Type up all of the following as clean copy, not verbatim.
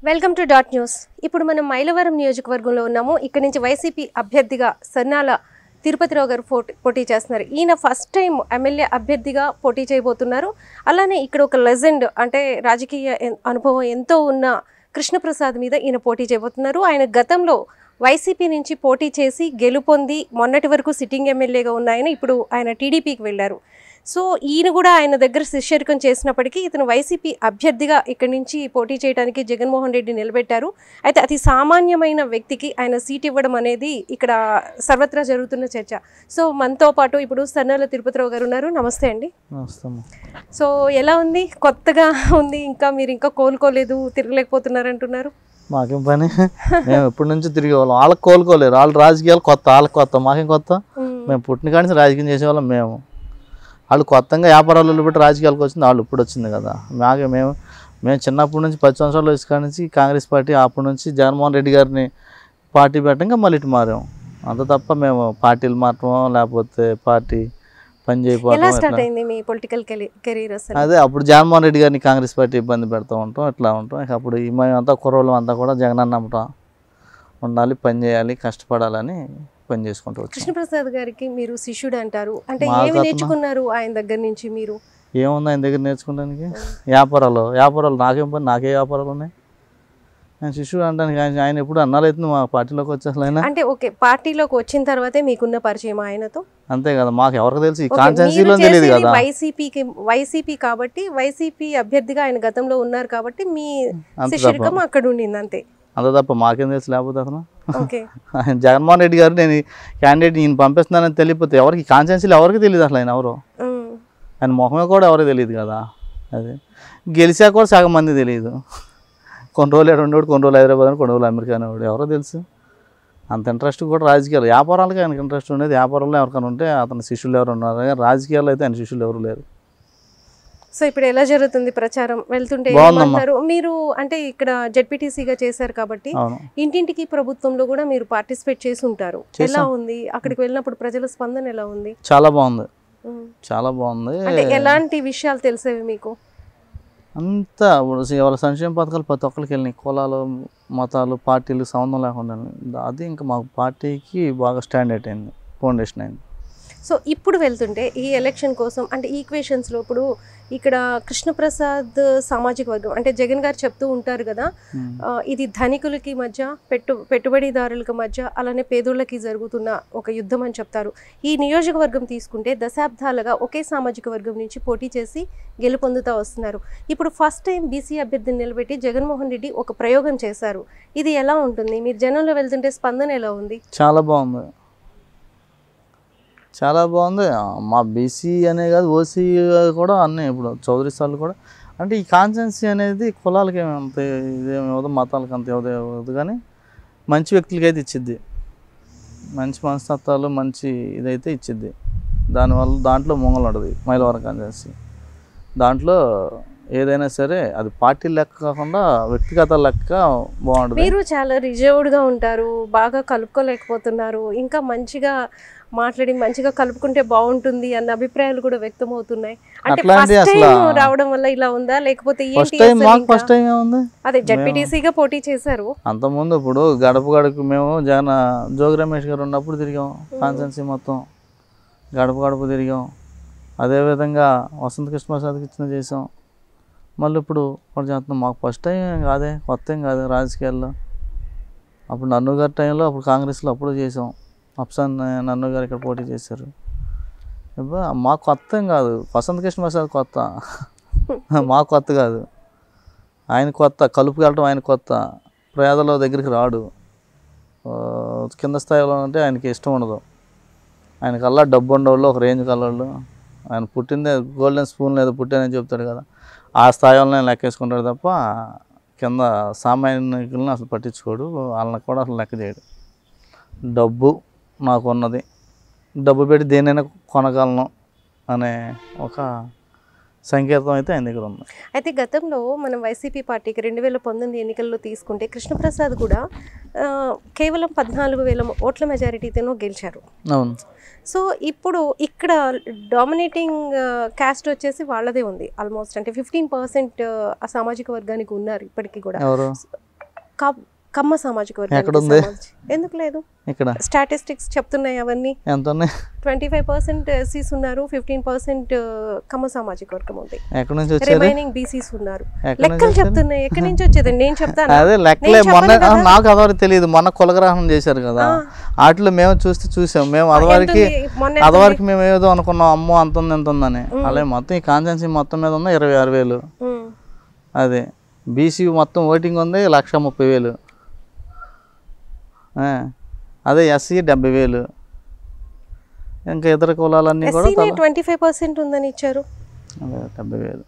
Welcome to dot news. ఇప్పుడు మనం మైలవరం నియోజకవర్గంలో ఉన్నాము. ఇక్కడ నుంచి వైసీపీ అభ్యర్థిగా సన్నాల తిరుపతిరావు గారు పోటీ చేస్తున్నారు. ఈయన ఫస్ట్ టైం ఎమ్మెల్యే అభ్యర్థిగా పోటీ చేయబోతున్నారు. అలానే ఇక్కడ ఒక లెజెండ్ అంటే రాజకీయ అనుభవం ఎంతో ఉన్న కృష్ణప్రసాద్ మీద ఈయన పోటీ చేయబోతున్నారు. ఆయన గతంలో వైసీపీ నుంచి పోటీ చేసి గెలుపొంది మొన్నటి వరకు సిట్టింగ్ ఎమ్మెల్యేగా ఉన్న ఆయన ఇప్పుడు ఆయన టీడీపీకి వెళ్ళారు. సో ఈయన కూడా ఆయన దగ్గర శిష్యరికం చేసినప్పటికీ ఇతను వైసీపీ అభ్యర్థిగా ఇక్కడి నుంచి పోటీ చేయడానికి జగన్మోహన్ రెడ్డి నిలబెట్టారు. అయితే అతి సామాన్యమైన వ్యక్తికి ఆయన సీట్ ఇవ్వడం అనేది ఇక్కడ సర్వత్రా జరుగుతున్న చర్చ. సో మనతో పాటు ఇప్పుడు సన్నాల తిరుపతిరావు గారు ఉన్నారు. నమస్తే అండి. సో ఎలా ఉంది? కొత్తగా ఉంది, మీరు ఇంకా కోలుకోలేదు, తిరగలేకపోతున్నారు అంటున్నారు. మాకేం పని, మేము ఎప్పటి నుంచి తిరిగే వాళ్ళం. వాళ్ళకి కోలుకోలేరు, వాళ్ళు రాజకీయాలు కొత్త, వాళ్ళకి కొత్త, మాకేం కొత్త. మేము పుట్టిన కాడి నుంచి రాజకీయం చేసేవాళ్ళం. వాళ్ళు కొత్తగా వ్యాపారాలు పెట్టి రాజకీయాలకు వచ్చింది, వాళ్ళు ఇప్పుడు వచ్చింది కదా. మేము చిన్నప్పటి నుంచి 10 సంవత్సరాలు వచ్చి కాడి నుంచి కాంగ్రెస్ పార్టీ, అప్పటి నుంచి జగన్మోహన్ రెడ్డి గారిని పార్టీ పెట్టంగా మళ్ళీ ఇటు మారాం. అంత తప్ప మేము పార్టీలు మారటం లేకపోతే పార్టీ పని చేయకపోవడం. అదే అప్పుడు జగన్మోహన్ రెడ్డి గారిని కాంగ్రెస్ పార్టీ ఇబ్బంది పెడతా ఉంటాం, ఇట్లా ఉంటాం. ఇక అప్పుడు మేమంతా కుర్రోళ్ళం అంతా కూడా జగన్ నమ్మటం ఉండాలి, పని చేయాలి, కష్టపడాలని పని చేసుకుంటూ వచ్చాం. కృష్ణప్రసాద్ గారికి మీరు శిష్యుడు అంటారు, అంటే ఏమి నేర్చుకున్నారు ఆయన దగ్గర నుంచి? మీరు ఏముంది ఆయన దగ్గర నేర్చుకోవడానికి? వ్యాపారాలు నాకేం పని, నాకే వ్యాపారాలు ఉన్నాయి. ఆయన శిష్యుడు అంటానికి ఆయన ఎప్పుడు అన్నాలైతుంది మా పార్టీలోకి వచ్చేసలు. ఆయన అంటే ఓకే, పార్టీలోకి వచ్చిన తర్వాతే మీకున్న పరిచయం ఆయనతో? అంతే కదా, మాకు ఎవరికి తెలుసు, ఈ కాన్స్టిట్యున్సీలో తెలియదు కదా. వైసీపీ కాబట్టి వైసీపీ అభ్యర్థిగా ఆయన గతంలో ఉన్నారు కాబట్టి మీ శిష్యుడికం అక్కడ ఉండింది, అంతే. అంత తప్ప మాకేం తెలుసు. లేకపోతే అసలు జగన్మోహన్ రెడ్డి గారు నేను క్యాండిడేట్ ఈయన పంపిస్తున్నానని తెలియకపోతే ఎవరికి కాన్స్టిట్యున్సీలో ఎవరికి తెలియదు అసలు ఆయన ఎవరో. ఆయన మొహమే కూడా ఎవరికి తెలియదు కదా. అది గెలిచా కూడా సగం మంది తెలియదు. కొన్ని రోజులు ఎక్కడ ఉండేవాడు, కొన్ని రోజులు హైదరాబాద్ అని, కొన్ని రోజులు అమెరికా అనేవాడు, ఎవరో తెలుసు. అంత ఇంట్రెస్ట్ కూడా రాజకీయాలు, వ్యాపారాలకి ఆయనకు ఇంట్రెస్ట్ ఉండేది. వ్యాపారంలో ఎవరికైనా ఉంటే అతని శిష్యులు ఎవరు ఉన్నారు, కానీ రాజకీయాల్లో అయితే ఆయన శిష్యులు ఎవరు లేరు. సో ఇప్పుడు ఎలా జరుగుతుంది ప్రచారం? వెళ్తుంటే మీరు అంటే ఇక్కడ జెడ్పీటీసీగా చేశారు కాబట్టి ఇంటింటికి ప్రభుత్వంలో కూడా మీరు పార్టిసిపేట్ చేసి ఉంటారు. ఎలా ఉంది అక్కడికి వెళ్ళినప్పుడు ప్రజల స్పందన ఎలా ఉంది? చాలా బాగుంది, చాలా బాగుంది. అంటే ఎలాంటి విషయాలు తెలిసేవి మీకు? అంతా వాళ్ళ సంక్షేమ పథకాలు ప్రతి ఒక్కరికి వెళ్ళినాయి. కులాలు, మతాలు, పార్టీలు సంబంధం లేకుండా. అది ఇంకా మాకు పార్టీకి బాగా స్టాండర్డ్ అయింది, ఫౌండేషన్ అయింది. సో ఇప్పుడు వెళ్తుంటే ఈ ఎలక్షన్ కోసం అంటే ఈక్వేషన్స్లో ఇప్పుడు ఇక్కడ కృష్ణప్రసాద్ సామాజిక వర్గం అంటే జగన్ గారు చెప్తూ ఉంటారు కదా, ఇది ధనికులకి మధ్య పెట్టుబడిదారులకి మధ్య అలానే పేదోళ్ళకి జరుగుతున్న ఒక యుద్ధం అని చెప్తారు. ఈ నియోజకవర్గం తీసుకుంటే దశాబ్దాలుగా ఒకే సామాజిక వర్గం నుంచి పోటీ చేసి గెలుపొందుతూ వస్తున్నారు. ఇప్పుడు ఫస్ట్ టైం బీసీ అభ్యర్థిని నిలబెట్టి జగన్మోహన్ రెడ్డి ఒక ప్రయోగం చేశారు. ఇది ఎలా ఉంటుంది? మీరు జనంలో వెళ్తుంటే స్పందన ఎలా ఉంది? చాలా బాగుంది, చాలా బాగుంది. మా బీసీ అనే కాదు, ఓసీ కూడా అన్నీ. ఇప్పుడు చౌదరి సార్లు కూడా అంటే ఈ కాన్స్టిట్యున్సీ అనేది కులాలకి ఏమంత ఇదేమవుతుంది, మతాలకి అంత ఇవ్వదు, కానీ మంచి వ్యక్తులకి అయితే ఇచ్చిద్ది, మంచి మనస్తత్వాలు, మంచి ఇదైతే ఇచ్చిద్ది. దానివల్ల దాంట్లో మొంగలు ఉంటుంది మైలవరం కాన్స్టిట్యున్సీ. దాంట్లో ఏదైనా సరే అది పార్టీ లెక్క కాకుండా వ్యక్తిగత లెక్క బాగుంటుంది. మీరు చాలా రిజర్వ్డ్గా ఉంటారు, బాగా కలుపుకోలేకపోతున్నారు, ఇంకా మంచిగా మాట్లాడి మంచిగా కలుపుకుంటే బాగుంటుంది అన్న అభిప్రాయాలు కూడా వ్యక్తం అవుతున్నాయి. అంటే రావడం వల్ల ఇలా ఉందా లేకపోతే అదే జెడ్పీటీసీగా పోటీ చేశారు? అంతకుముందు ఇప్పుడు గడప గడపకు మేము జోగి రమేష్ గారు ఉన్నప్పుడు తిరిగాం, కాన్స్టిట్యున్సీ మొత్తం గడప గడప తిరిగాం. అదేవిధంగా వసంత కృష్ణప్రసాద్కి ఇచ్చిన చేసాం. మళ్ళీ ఇప్పుడు ఒకటి చేస్తున్నాం. మాకు ఫస్ట్ టైం కాదే, కొత్త ఏం కాదు రాజకీయాల్లో. అప్పుడు నన్ను గారి టైంలో అప్పుడు కాంగ్రెస్లో అప్పుడు చేసాం. అప్సాన్ నన్ను గారు ఇక్కడ పోటీ చేశారు. మాకు కొత్త ఏం కాదు, వసంత కృష్ణప్రసాద్ కొత్త, మాకు కొత్త కాదు. ఆయన కొత్త, కలుపుకెళ్ళటం ఆయన కొత్త. పేదల దగ్గరికి రాడు, కింద స్థాయిలో ఉంటే ఆయనకి ఇష్టం ఉండదు. ఆయనకల్లా డబ్బు ఉండేవాళ్ళు, ఒక రేంజ్ కలవాళ్ళు. ఆయన పుట్టిందే గోల్డెన్ స్పూన్ లేదు పుట్టానని చెప్తాడు కదా, ఆ స్థాయిలో లెక్కేసుకుంటాడు తప్ప కింద సామాన్యులను అసలు పట్టించుకోడు. వాళ్ళని కూడా అసలు లెక్క చేయడు. డబ్బు నాకున్నది, డబ్బు పెట్టి దేనైనా కొనగలను అనే ఒక సంకేతం అయితే ఆయన దగ్గర ఉంది. అయితే గతంలో మనం వైసీపీ పార్టీకి 2019 ఎన్నికల్లో తీసుకుంటే కృష్ణప్రసాద్ కూడా కేవలం 14,000 ఓట్ల మెజారిటీతోనూ గెలిచారు. అవును. సో ఇప్పుడు ఇక్కడ డామినేటింగ్ క్యాస్ట్ వచ్చేసి వాళ్ళదే ఉంది ఆల్మోస్ట్, అంటే 15% ఆ సామాజిక వర్గానికి ఉన్నారు ఇప్పటికీ కూడా. కమ్మ సామాజిక ఎక్కడ వర్గం ఉంది? ఎందుకు లేదు? ఇక్కడ స్టాటిస్టిక్స్ చెప్తున్నాయి అవన్నీ. ఎంత ఉన్నాయి? 25% ఎస్సీస్ ఉన్నారు, 15% కమ్మ సామాజిక వర్గం ఉంది, ఎక్కడి నుంచి వచ్చారు? రిమైనింగ్ బీసీస్ ఉన్నారు. ఎక్కడి నుంచి లెక్కలు చెప్తున్నాయి. ఎక్కడి నుంచి వచ్చేదండి? నేను చెప్తాను. అదే లెక్కలే. మొన్న నాకు అదవరకు తెలియదు, మొన్న కులగ్రహణం చేశారు కదా, వాటిలో మేము చూసాం. మేము అదవరకు మేము ఏదో అనుకున్నాం, అమ్మో అంత ఉంది ఎంత ఉందని. అలాగే మొత్తం ఈ కాన్స్టిట్యున్సీ మొత్తం మీద ఉన్న 26,000. అదే బీసీ మొత్తం ఓటింగ్ ఉంది 1,30,000. అదే ఎస్సీ 70,000. ఇంకా ఇతర కులాలన్నీ కూడా 25% ఉందని ఇచ్చారు. అదే 70,000.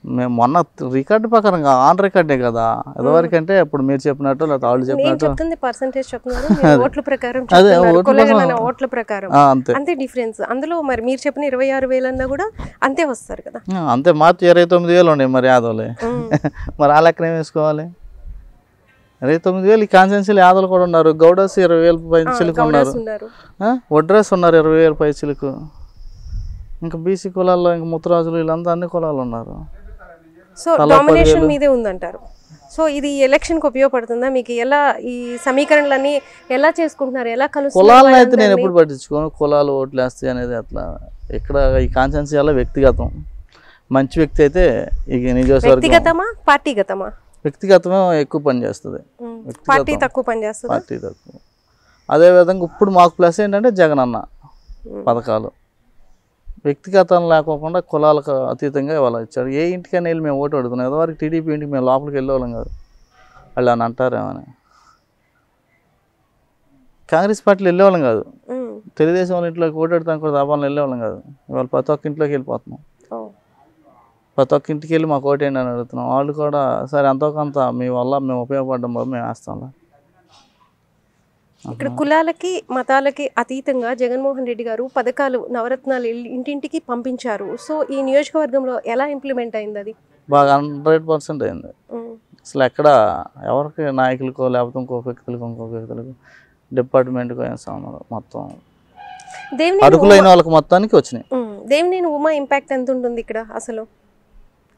మేము మొన్న రికార్డు ప్రకారం ఆన్ రికార్డే కదా, ఇదివరకు అంటే ఇప్పుడు మీరు చెప్పినట్టు లేదా వాళ్ళు చెప్పినట్టు చెప్తుంది పర్సెంటేజ్ చెప్తున్నారు, ఓట్ల ప్రకారం ఓట్ల ప్రకారం అంతే డిఫరెన్స్. అందులో మరి మీరు చెప్పిన 26,000 అన్నా కూడా అంతే వస్తారు కదా. అంతే మార్చి 29,000 ఉన్నాయి మరి యాదవులే. మరి ఆ లెక్కన ఏం వేసుకోవాలి? 29,000 ఈ కాన్స్టిట్యున్సీలో యాదవులు కూడా ఉన్నారు. గౌడస్ 20,000 పైచిలకు ఉన్నారు, వడ్రస్ ఉన్నారు 20,000 పైచిలకు. ఇంకా బీసీ కులాల్లో ఇంకా ముత్తరాజులు వీళ్ళంతా అన్ని కులాలు ఉన్నారు. సో డామినేషన్ మీదే ఉందంటారు. సో ఇది ఎలక్షన్కి ఉపయోగపడుతుందా మీకు? ఎలా ఈ సమీకరణలన్నీ ఎలా చేసుకుంటున్నారు, ఎలా కలుస్తున్నారు? కులాలను అయితే నేను ఎప్పుడు పట్టించుకోను. కులాలు ఓట్లు వేస్తాయి అనేది అట్లా ఇక్కడ ఈ కాన్స్టిట్యున్సీ వల్ల వ్యక్తిగతం. మంచి వ్యక్తి అయితే ఈ నియోజకవర్గం వ్యక్తిగతమా పార్టీగతమా? వ్యక్తిగతమే ఎక్కువ పని చేస్తుంది, పార్టీ తక్కువ పని చేస్తుంది. పార్టీ తక్కువ. అదేవిధంగా ఇప్పుడు మాకు ప్లస్ ఏంటంటే జగన్ అన్న పథకాలు వ్యక్తిగతం లేకోకుండా కులాలకు అతీతంగా ఇవాళ ఇచ్చాడు. ఏ ఇంటికైనా వెళ్ళి మేము ఓటు అడుగుతున్నాం. ఎదవరకు టీడీపీ ఇంటికి మేము లోపలికి వెళ్ళేవాళ్ళం కాదు, వాళ్ళు అని అంటారేమని. కాంగ్రెస్ పార్టీలు వెళ్ళేవాళ్ళం కాదు, తెలుగుదేశం వాళ్ళ ఇంట్లోకి ఓటు అడుగుతాను కూడా దాబాలను వెళ్ళేవాళ్ళం కాదు. ఇవాళ ప్రతి ఒక్క ఇంట్లోకి వెళ్ళిపోతున్నాం. ప్రతి ఒక్క ఇంటికి వెళ్ళి మాకు ఓటు ఏంటి అని అడుగుతున్నాం. వాళ్ళు కూడా సరే ఎంతో కొంత మీ వల్ల మేము ఉపయోగపడడం వల్ల మేము వేస్తాం. ఇక్కడ కులాలకి మతాలకి అతీతంగా జగన్మోహన్ రెడ్డి గారు పథకాలు నవరత్నాలు ఇంటింటికి పంపించారు. సో ఈ నియోజకవర్గంలో ఎలా ఇంప్లిమెంట్ అయింది? అది బాగా 100% అయింది. అసలు ఎక్కడ ఎవరికి నాయకులకో లేకపోతే ఇంకో వ్యక్తులకు డిపార్ట్మెంట్కో ఏం సంబంధం, మొత్తం అర్హులైన వాళ్ళకి మొత్తానికి వచ్చినాయి. దేవినేని ఉమా ఇంపాక్ట్ ఎంత ఉంటుంది ఇక్కడ అసలు?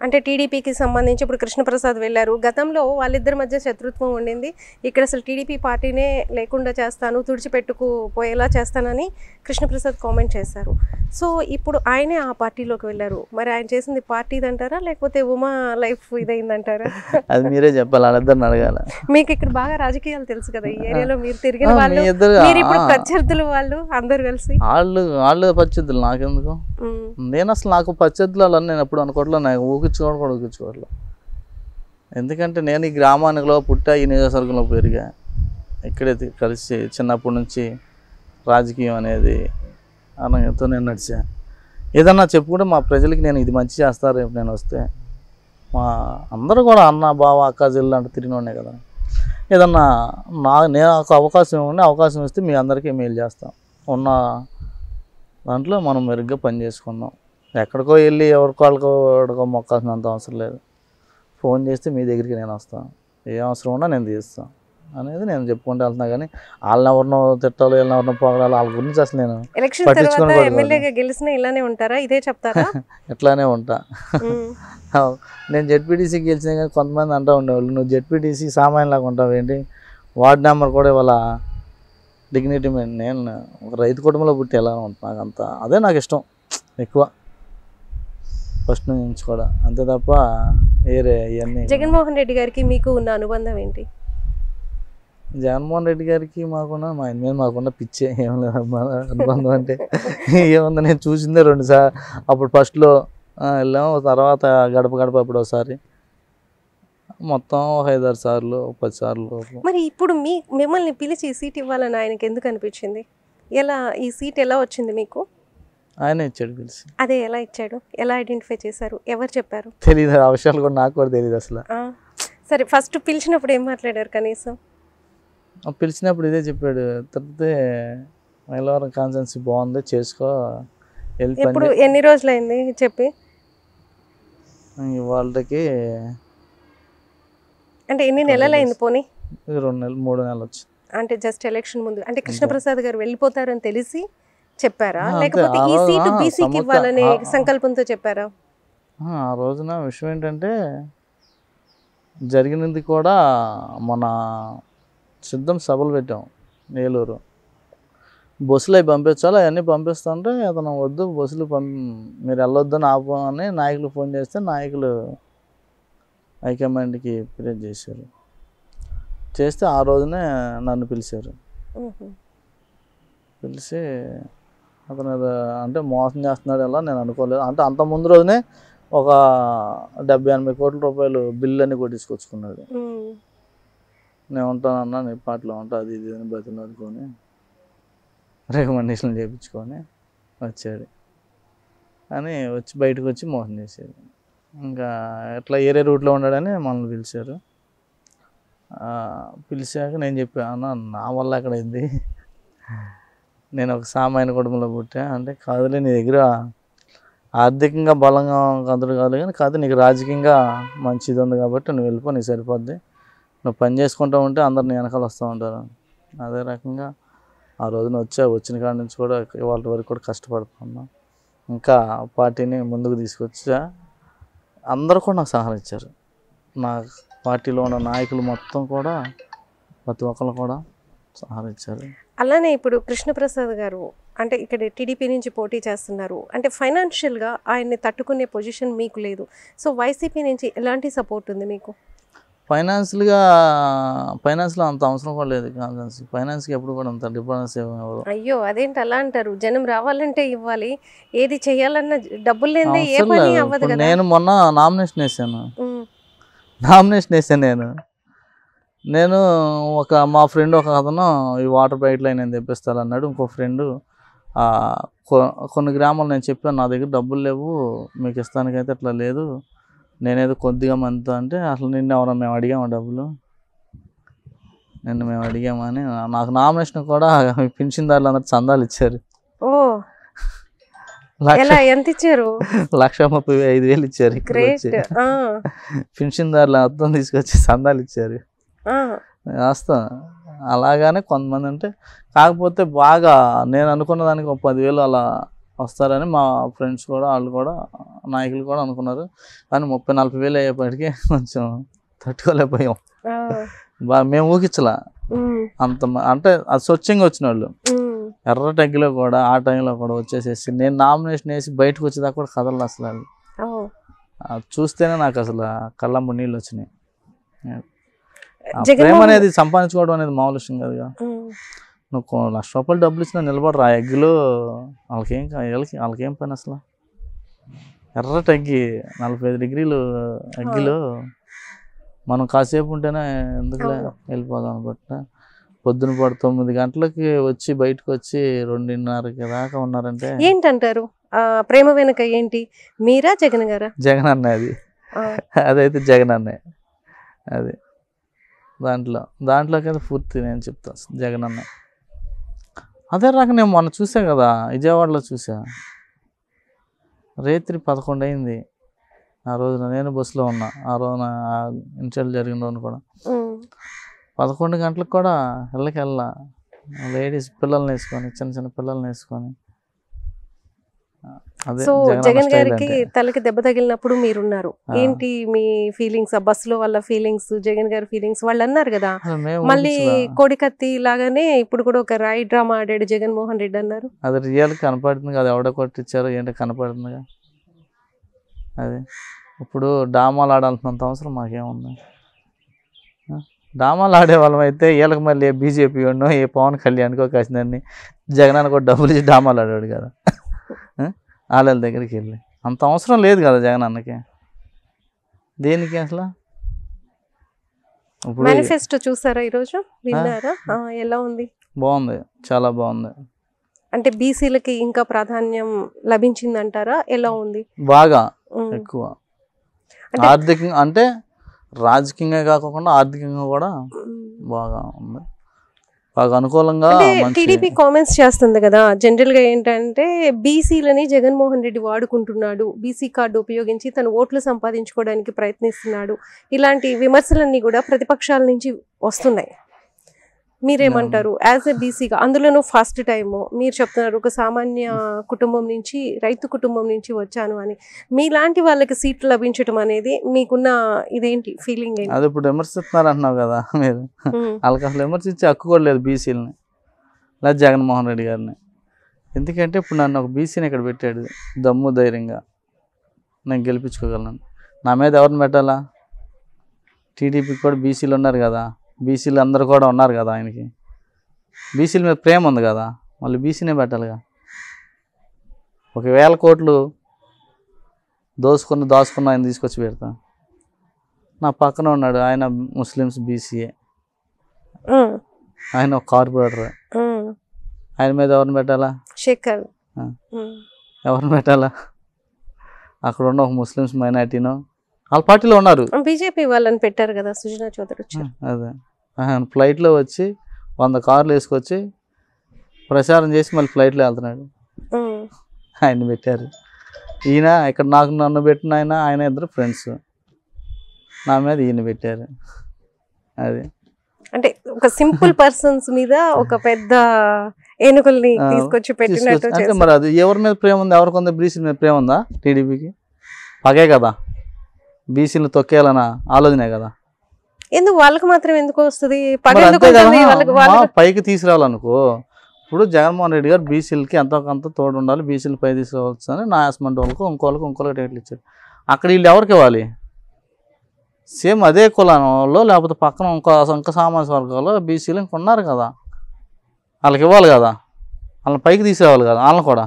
అంటే టీడీపీకి సంబంధించి ఇప్పుడు కృష్ణప్రసాద్ వెళ్ళారు. గతంలో వాళ్ళిద్దరి మధ్య శత్రుత్వం ఉండింది. ఇక్కడ అసలు టీడీపీ పార్టీనే లేకుండా చేస్తాను, తుడిచిపెట్టుకుపోయేలా చేస్తానని కృష్ణప్రసాద్ కామెంట్ చేశారు. సో ఇప్పుడు ఆయనే ఆ పార్టీలోకి వెళ్ళారు. మరి ఆయన చేసింది పార్టీది అంటారా లేకపోతే ఉమా లైఫ్ ఇదైందంటారా? అది మీరే చెప్పాలి, వాళ్ళిద్దరిని అడగాల. మీకు ఇక్కడ బాగా రాజకీయాలు తెలుసు కదా, ఈ ఏరియాలో మీరు తిరిగిన వాళ్ళు, మీరు ఇప్పుడు ప్రత్యర్థులు వాళ్ళు అందరు కలిసి. వాళ్ళు ప్రత్యర్థులు నాకెందుకు? నేను అసలు నాకు ప్రత్యర్థులు వాళ్ళని నేను ఎప్పుడు అనుకోవట్లేదు, నాకు ఊహించుకోవట్లేదు. ఎందుకంటే నేను ఈ గ్రామానికిలో పుట్టా, ఈ నియోజకవర్గంలో పెరిగా, ఇక్కడే కలిసి చిన్నప్పటి నుంచి రాజకీయం అనేది అనంతో నేను నడిచా. ఏదన్నా చెప్పుకుంటే మా ప్రజలకి నేను ఇది మంచి చేస్తారు రేపు నేను వస్తే. మా అందరూ కూడా అన్న బావ అక్క జిల్లా అంటే తిరిగినోడే కదా. ఏదన్నా నేను ఒక అవకాశం ఇస్తే మీ అందరికీ మేలు చేస్తాం. ఉన్న దాంట్లో మనం మెరుగ్గా పని చేసుకుందాం. ఎక్కడికో వెళ్ళి ఎవరికో మొక్కాల్సినంత అవసరం లేదు. ఫోన్ చేస్తే మీ దగ్గరికి నేను వస్తాను, ఏ అవసరం ఉన్నా నేను తీస్తాను అనేది నేను చెప్పుకుంటూ వెళ్తున్నా. కానీ వాళ్ళని ఎవరినో తిట్టాలి, వీళ్ళని ఎవరినో పొగడాలి, వాళ్ళ గురించి అసలు నేను ఎట్లానే ఉంటా. నేను జెడ్పీటీసీకి గెలిచినా కానీ కొంతమంది అంటూ ఉండేవాళ్ళు, నువ్వు జెడ్పీటీసీ సామాన్యులాగా ఉంటావు ఏంటి, వార్డు నెంబర్ కూడా ఇవాళ డిగ్నిటీ మీద. నేను ఒక రైతు కుటుంబంలో పుట్టి ఎలా ఉంటాను, నాకు అంతా అదే నాకు ఇష్టం ఎక్కువ ఫస్ట్ నుంచి కూడా, అంతే తప్ప వేరే ఇవన్నీ. జగన్మోహన్ రెడ్డి గారికి మీకు ఉన్న అనుబంధం ఏంటి? జగన్మోహన్ రెడ్డి గారికి మాకున్న మా ఆయన మీద మాకున్న పిచ్చే, ఏం లేదు అనుబంధం అంటే ఏముంది. నేను చూసిందే 2 సార్లు, అప్పుడు ఫస్ట్లో వెళ్ళాము, తర్వాత గడప అప్పుడు ఒకసారి, మొత్తం 5-6 సార్లు 10 సార్లు. మరి ఇప్పుడు మిమ్మల్ని పిలిచి సీట్ ఇవ్వాలని ఆయనకి ఎందుకు అనిపించింది? ఎలా ఈ సీట్ ఎలా వచ్చింది మీకు? ఆయన ఇచ్చాడు పిలిచి. అదే ఎలా ఇచ్చాడు, ఎలా ఐడెంటిఫై చేశారు, ఎవరు చెప్పారు? తెలియదు, ఆ విషయాలు కూడా నాకు కూడా తెలియదు అసలు. సరే, ఫస్ట్ పిలిచినప్పుడు ఏం మాట్లాడారు? కనీసం పిలిచినప్పుడు ఇదే చెప్పాడు, తర్వాత మైలవరం కాన్స్టిట్యున్సీ బాగుంది చేసుకో. ఇప్పుడు ఎన్ని రోజులైంది చెప్పి? వాళ్ళకి అంటే ఎన్ని నెలలైంది? పోనీ 2 నెలలు 3 నెలలు వచ్చింది. అంటే జస్ట్ ఎలక్షన్ ముందు. అంటే కృష్ణప్రసాద్ గారు వెళ్ళిపోతారని తెలిసి చెప్పారా, లేకపోతే ఈ సీటు బీసీకి ఇవ్వాలనే సంకల్పంతో చెప్పారా? ఆ రోజున విషయం ఏంటంటే జరిగినది కూడా మన సిద్ధం సభలు పెట్టాం ఏలూరు. బస్సులు అవి పంపించాలి, అవన్నీ పంపిస్తుంటే అతను వద్దు బస్సులు మీరు వెళ్ళొద్దని ఆపని నాయకులు ఫోన్ చేస్తే నాయకులు హైకమాండ్కి ఫిర్యాదు చేశారు. చేస్తే ఆ రోజునే నన్ను పిలిచారు. పిలిచి అతను అంటే మోసం చేస్తున్నాడు ఎలా నేను అనుకోలేదు. అంటే అంత ముందు రోజునే ఒక 70-80 కోట్ల రూపాయలు బిల్లు అని కొట్టించుకొచ్చుకున్నాడు. నేను ఉంటానన్నా నీ పాటలో ఉంటా అది ఇది అని బతులు అనుకొని రికమెండేషన్లు చేయించుకొని వచ్చాడు. అని వచ్చి బయటకు వచ్చి మోసం చేశాడు. ఇంకా ఎట్లా ఏరే రూట్లో ఉన్నాడని మనల్ని పిలిచారు. పిలిచాక నేను చెప్పాను, నా వల్ల అక్కడ అయింది, నేను ఒక సామాన్య కుటుంబంలో పుట్టా అంటే, కాదులే నీ దగ్గర ఆర్థికంగా బలంగా కంతుడు కాదు కానీ కాదు నీకు రాజకీయంగా మంచిది ఉంది కాబట్టి నువ్వు వెళ్ళిపో, నీకు సరిపోద్ది, నువ్వు పని చేసుకుంటూ ఉంటే అందరిని వెనకాల వస్తూ ఉంటారు. అదే రకంగా ఆ రోజున వచ్చిన కాడి నుంచి కూడా ఇవాళ వరకు కూడా కష్టపడుతున్నాం. ఇంకా పార్టీని ముందుకు తీసుకొచ్చా. అందరూ కూడా నాకు సహాయం ఇచ్చారు. నా పార్టీలో ఉన్న నాయకులు మొత్తం కూడా ప్రతి ఒక్కరు కూడా సహాయం ఇచ్చారు. అలానే ఇప్పుడు కృష్ణప్రసాద్ గారు అంటే ఇక్కడ టీడీపీ నుంచి పోటీ చేస్తున్నారు అంటే ఫైనాన్షియల్గా ఆయన్ని తట్టుకునే పొజిషన్ మీకు లేదు. సో వైసీపీ నుంచి ఎలాంటి సపోర్ట్ ఉంది మీకు? ఫైనాన్స్లో అంత అవసరం కూడా లేదు. ఫైనాన్స్కి ఎప్పుడు కూడా అంత డిపెండెన్స్ ఎవరు. అయ్యో అదేంటి అలా అంటారు? జనం రావాలంటే ఇవ్వాలి, ఏది చేయాలన్నా డబ్బులు లేదే ఏ పని అవ్వదు కదా. నేను మొన్న నామినేషన్ వేసాను. నేను మా ఫ్రెండ్ ఒక అతను ఈ వాటర్ ప్యాకెట్లు నేను తెప్పిస్తానన్నాడు. ఇంకో ఫ్రెండు కొన్ని గ్రామాలు నేను చెప్పాను నా దగ్గర డబ్బులు లేవు మీకు ఇస్తానికైతే అట్లా లేదు, నేనేదో కొద్దిగా మంది అంటే అసలు మేము అడిగాము డబ్బులు, మేము అడిగామని నాకు నామినేషన్ కూడా పింఛన్దారులు అందరూ చందాలు ఇచ్చారు. ఎంత ఇచ్చారు? 1,35,000 ఇచ్చారు. పింఛన్దారులు అర్థం తీసుకొచ్చి చందాలు ఇచ్చారు. వేస్తాం అలాగానే కొంతమంది అంటే, కాకపోతే బాగా నేను అనుకున్న దానికి ఒక 10,000 అలా వస్తారని మా ఫ్రెండ్స్ కూడా వాళ్ళు కూడా నాయకులు కూడా అనుకున్నారు. కానీ 30,000-40,000 అయ్యేపటికి కొంచెం తట్టుకోలేకపోయాం. మేము ఊహించలా అంత అంటే అది స్వచ్ఛంగా వచ్చిన వాళ్ళు ఎర్ర టగ్గిలో కూడా ఆ టైంలో కూడా వచ్చేసేసి నేను నామినేషన్ వేసి బయటకు వచ్చేదాకా కూడా కదలదు అసలు. అది చూస్తేనే నాకు అసలు కళ్ళమ్మ నీళ్ళు వచ్చినాయి. ప్రేమ అనేది సంపాదించుకోవడం అనేది మామూలు విషయం కాదుగా. నువ్వు ₹1,00,000 డబ్బులు ఇచ్చినా నిలబడరు ఆ ఎగ్గులో. వాళ్ళకేం పని అసలు? ఎర్ర టగ్గి 45 డిగ్రీలు ఎగ్గిలో మనం కాసేపు ఉంటేనే ఎందుకులే వెళ్ళిపోదాం అనుకుంటా. పొద్దున 9 గంటలకి వచ్చి బయటకు వచ్చి 2:30 దాకా ఉన్నారంటే ఏంటంటారు? ప్రేమ వెనుక ఏంటి? మీరా జగన్ గారా? జగన్ అన్న అదైతే జగన్ అన్నే. అది దాంట్లోకి పూర్తి నేను చెప్తాను జగన్ అన్న. అదే రకంగా నేను మొన్న చూసా కదా, విజయవాడలో చూసా. రాత్రి 11 అయింది ఆ రోజున. నేను బస్సులో ఉన్నా ఆ రోజున ఇన్సిడెంట్ జరిగిన రోజున కూడా. 11 గంటలకు కూడా వెళ్ళా లేడీస్ పిల్లల్ని వేసుకొని, చిన్న పిల్లల్ని వేసుకొని. సో జగన్ గారికి తలకి దెబ్బ తగిలినప్పుడు మీరున్నారు. ఏంటి మీ ఫీలింగ్స్? ఆ బస్సులో వాళ్ళ ఫీలింగ్స్, జగన్ గారి ఫీలింగ్స్ వాళ్ళు అన్నారు కదా. మళ్ళీ కోడికత్తి లాగానే ఇప్పుడు కూడా ఒక రాయి డ్రామా ఆడాడు జగన్మోహన్ రెడ్డి అన్నారు. అది రియల్ కనపడుతుంది కదా, ఎవడ కొట్టించారో ఏంటో కనపడుతుందిగా. అది ఇప్పుడు డ్రామాలు ఆడాల్సినంత అవసరం మాకేముంది? డ్రామాలు ఆడేవాళ్ళం అయితే వీళ్ళకి మళ్ళీ ఏ బీజేపీ ఉన్నో ఏ పవన్ కళ్యాణ్కో కాసిందని జగన్ కూడా డబ్బులు ఇచ్చి డ్రామాలు ఆడాడు కదా వాళ్ళ దగ్గరికి వెళ్ళి. అంత అవసరం లేదు కదా జగన్ అన్నకి. దేనికి అసలు? ఇప్పుడు మేనిఫెస్టో చూసారా ఈరోజు? విన్నారా? ఎలా ఉంది? బాగుంది, చాలా బాగుంది. అంటే బీసీలకి ఇంకా ప్రాధాన్యం లభించిందంటారా? ఎలా ఉంది? బాగా ఎక్కువ ఆర్థికంగా అంటే రాజకీయంగా కాకుండా ఆర్థికంగా కూడా బాగా ఉంది, బాగా అనుకూలంగా. టీడీపీ కామెంట్స్ చేస్తుంది కదా జనరల్ గా ఏంటంటే బీసీలని జగన్మోహన్ రెడ్డి వాడుకుంటున్నాడు, బీసీ కార్డు ఉపయోగించి తను ఓట్లు సంపాదించుకోవడానికి ప్రయత్నిస్తున్నాడు, ఇలాంటి విమర్శలన్నీ కూడా ప్రతిపక్షాల నుంచి వస్తున్నాయి. మీరేమంటారు యాజ్ ఎ బీసీగా? అందులోనూ ఫస్ట్ టైము మీరు చెప్తున్నారు ఒక సామాన్య కుటుంబం నుంచి, రైతు కుటుంబం నుంచి వచ్చాను అని. మీలాంటి వాళ్ళకి సీట్లు లభించడం అనేది మీకున్న ఇదేంటి ఫీలింగ్ ఏంటి? అది ఇప్పుడు విమర్శిస్తున్నారు అంటున్నావు కదా మీరు, వాళ్ళకి అసలు విమర్శించే హక్కు కూడా లేదు బీసీలని లేదా జగన్మోహన్ రెడ్డి గారిని. ఎందుకంటే ఇప్పుడు నన్ను ఒక బీసీని ఇక్కడ పెట్టాడు, దమ్ము ధైర్యంగా నేను గెలిపించుకోగలను. నా మీద ఎవరిని పెట్టాలా? టీడీపీకి కూడా బీసీలు ఉన్నారు కదా, బీసీలు అందరూ కూడా ఉన్నారు కదా, ఆయనకి బీసీల మీద ప్రేమ ఉంది కదా, మళ్ళీ బీసీనే పెట్టాలిగా. 1,000 కోట్లు దాచుకున్న ఆయన తీసుకొచ్చి పెడతా. నా పక్కన ఉన్నాడు ఆయన ముస్లిమ్స్ బీసీఏ, ఆయన ఒక కార్పొరేటర్, ఆయన మీద ఎవరిని పెట్టాలా? శేఖర్ ఎవరిని పెట్టాలా? అక్కడ ఉన్న ఒక ముస్లిమ్స్ మైనార్టీనో వాళ్ళ పార్టీలో ఉన్నారు. బీజేపీ వాళ్ళని పెట్టారు కదా, సుజనా చౌదరి వచ్చారు. అదే ఫ్లైట్లో వచ్చి 100 కార్లు వేసుకొచ్చి ప్రచారం చేసి మళ్ళీ ఫ్లైట్లో వెళ్తున్నాడు. ఆయన్ని పెట్టారు. ఈయన ఇక్కడ నన్ను పెట్టిన ఆయన ఇద్దరు ఫ్రెండ్స్, నా మీద ఈయన పెట్టారు. అది అంటే ఒక సింపుల్ పర్సన్స్ మీద ఒక పెద్ద ఏనుగుల్ని తీసుకొచ్చి పెట్టినట్టు. అంటే మరి అది ఎవరి మీద ప్రేమ ఉంది? ఎవరికి ఉంది? బీసీల మీద ప్రేమ ఉందా? టీడీపీకి పగే కదా, బీసీలు తొక్కేయాలన్న ఆలోచనే కదా. ఎందుకు వాళ్ళకి మాత్రం ఎందుకు వస్తుంది? పైకి తీసుకురావాలనుకో. ఇప్పుడు జగన్మోహన్ రెడ్డి గారు బీసీలకి ఎంతో కొంత తోడు ఉండాలి, బీసీలు పై తీసుకురావచ్చు అని నా యాస్మెంట్ వాళ్ళకు ఇంకోళ్ళకి టికెట్లు ఇచ్చారు. అక్కడ వీళ్ళు ఎవరికి ఇవ్వాలి? సేమ్ అదే కులంలో లేకపోతే పక్కన ఇంకా సామాజిక వర్గాల్లో బీసీలు ఇంక ఉన్నారు కదా, వాళ్ళకి ఇవ్వాలి కదా, వాళ్ళని పైకి తీసుకురావాలి కదా, వాళ్ళని కూడా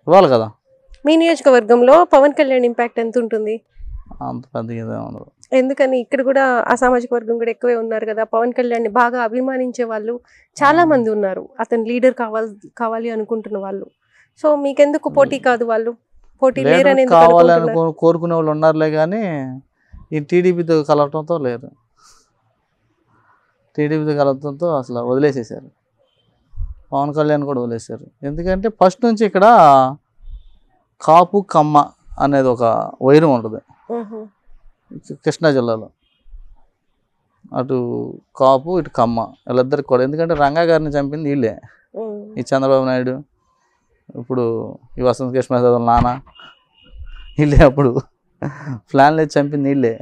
ఇవ్వాలి కదా. మీ నియోజకవర్గంలో పవన్ కళ్యాణ్ ఇంపాక్ట్ ఎంత ఉంటుంది? అంత పెద్దగా ఉండదు. ఎందుకని? ఇక్కడ కూడా ఆ సామాజిక వర్గం కూడా ఎక్కువే ఉన్నారు కదా, పవన్ కళ్యాణ్ ని బాగా అభిమానించే వాళ్ళు చాలా మంది ఉన్నారు, అతను లీడర్ కావాలి అనుకుంటున్న వాళ్ళు. సో మీకెందుకు పోటీ కాదు? వాళ్ళు పోటీ లేరని కావాలని కోరుకునే వాళ్ళు ఉన్నారులే కానీ ఈ టీడీపీతో కలవటంతో లేరు. టీడీపీతో కలవటంతో అసలు వదిలేసేసారు. పవన్ కళ్యాణ్ కూడా వదిలేశారు. ఎందుకంటే ఫస్ట్ నుంచి ఇక్కడ కాపు కమ్మ అనేది ఒక వైరం ఉంటుంది కృష్ణా జిల్లాలో. అటు కాపు ఇటు కమ్మ వీళ్ళిద్దరికి కూడా. ఎందుకంటే రంగా గారిని చంపింది వీళ్ళే, ఈ చంద్రబాబు నాయుడు, ఇప్పుడు ఈ వసంత కృష్ణ ప్రసాద్ నాన్న, వీళ్ళే అప్పుడు ప్లాన్ లేదు చంపింది వీళ్ళే.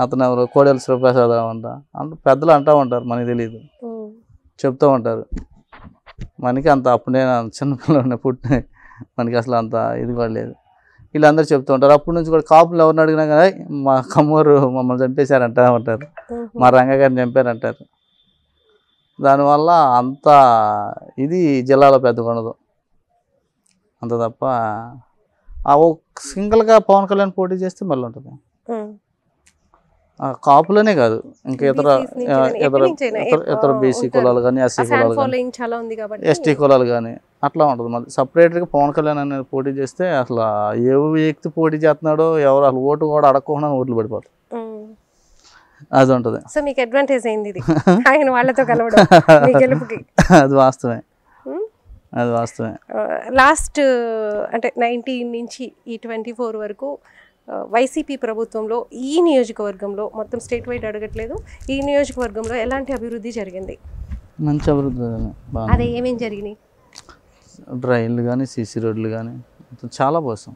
అతను ఎవరు? కోడెల శివప్రసాద్ అంట. అంటే పెద్దలు అంటూ ఉంటారు, మనకి తెలియదు, చెప్తూ ఉంటారు. మనకి అంత అప్పుడే చిన్నపిల్లలు పుట్టిన మనకి అసలు అంత ఇది కూడా లేదు. వీళ్ళందరూ చెప్తూ ఉంటారు. అప్పటి నుంచి కూడా కాపులు ఎవరిని అడిగినా కానీ మా కమ్మూరు మమ్మల్ని చంపేశారంట అంటారు, మా రంగ గారిని చంపారంటారు. దానివల్ల అంత ఇది జిల్లాలో పెద్దగా ఉండదు అంత తప్ప. సింగిల్గా పవన్ కళ్యాణ్ పోటీ చేస్తే మళ్ళీ ఉంటుంది. కాపులనే కాదు, ఇంకా ఇతర బీసీ కులాలు కానీ, ఎస్సీ కులాలు కానీ, ఎస్టీ కులాలు కానీ అట్లా ఉంటుంది. మళ్ళీ సపరేట్గా పవన్ కళ్యాణ్ అనేది పోటీ చేస్తే అసలు ఏ వ్యక్తి పోటీ చేస్తున్నాడో ఎవరు అసలు ఓటు కూడా అడగకుండా ఓట్లు పడిపోతారు. అది ఉంటుంది. సో మీకు అడ్వాంటేజ్ అయింది ఇది, ఆయన వాళ్ళతో కలవడం మీ గెలుపుకి. అది వాస్తవమే, అది వాస్తవమే. లాస్ట్ అంటే 19 నుంచి ఈ 24 వరకు వైసీపీ ప్రభుత్వంలో ఈ నియోజకవర్గంలో, మొత్తం స్టేట్ వైడ్ అడగట్లేదు, ఈ నియోజకవర్గంలో ఎలాంటి అభివృద్ధి జరిగింది? మంచి అభివృద్ధి. అదే ఏమేమి జరిగినాయి? డ్రైన్లు కానీ, సీసీ రోడ్లు కానీ చాలా పోసాం.